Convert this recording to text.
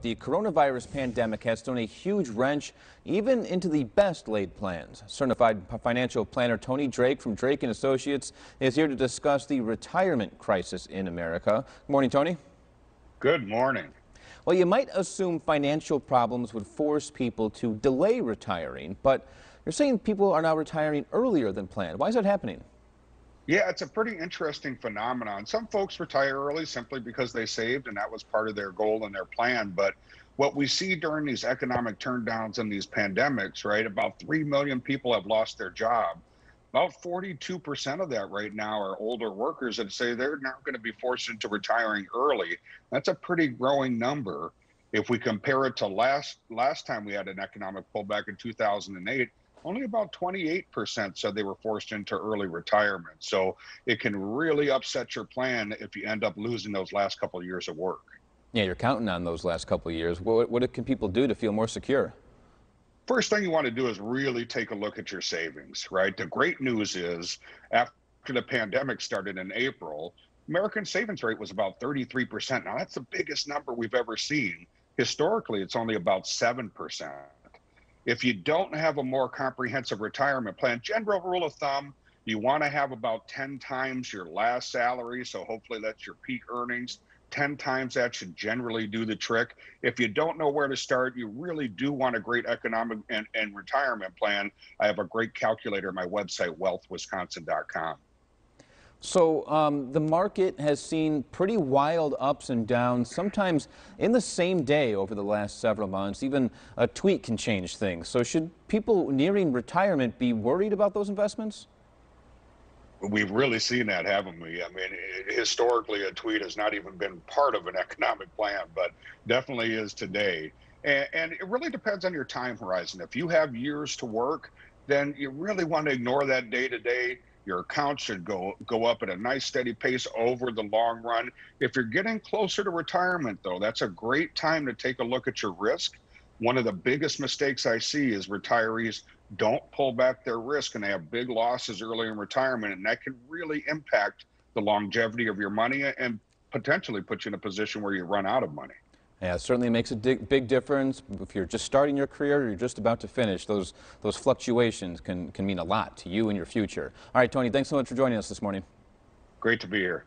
The coronavirus pandemic has thrown a huge wrench even into the best laid plans. Certified financial planner Tony Drake from Drake & Associates is here to discuss the retirement crisis in America. Good morning, Tony. Good morning. Well, you might assume financial problems would force people to delay retiring, but you're saying people are now retiring earlier than planned. Why is that happening? Yeah, it's a pretty interesting phenomenon. Some folks retire early simply because they saved and that was part of their goal and their plan. But what we see during these economic turndowns and these pandemics, right, about 3 million people have lost their job. About 42% of that right now are older workers that say they're not going to be forced into retiring early. That's a pretty growing number. If we compare it to last time we had an economic pullback in 2008, only about 28% said they were forced into early retirement. So it can really upset your plan if you end up losing those last couple of years of work. Yeah, you're counting on those last couple of years. What can people do to feel more secure? First thing you want to do is really take a look at your savings, right? The great news is after the pandemic started in April, American savings rate was about 33%. Now that's the biggest number we've ever seen. Historically, it's only about 7%. If you don't have a more comprehensive retirement plan, general rule of thumb, you want to have about 10 times your last salary. So hopefully that's your peak earnings. 10 times that should generally do the trick. If you don't know where to start, you really do want a great economic and retirement plan. I have a great calculator on my website, wealthwisconsin.com. So the market has seen pretty wild ups and downs, sometimes in the same day over the last several months. Even a tweet can change things. So should people nearing retirement be worried about those investments? We've really seen that, haven't we? I mean, historically, a tweet has not even been part of an economic plan, but definitely is today. And it really depends on your time horizon. If you have years to work, then you really want to ignore that day to day. Your account should go up at a nice steady pace over the long run. If you're getting closer to retirement, though, that's a great time to take a look at your risk. One of the biggest mistakes I see is retirees don't pull back their risk and they have big losses early in retirement, and that can really impact the longevity of your money and potentially put you in a position where you run out of money. Yeah, it certainly makes a big difference. If you're just starting your career or you're just about to finish, those fluctuations can mean a lot to you and your future. All right, Tony, thanks so much for joining us this morning. Great to be here.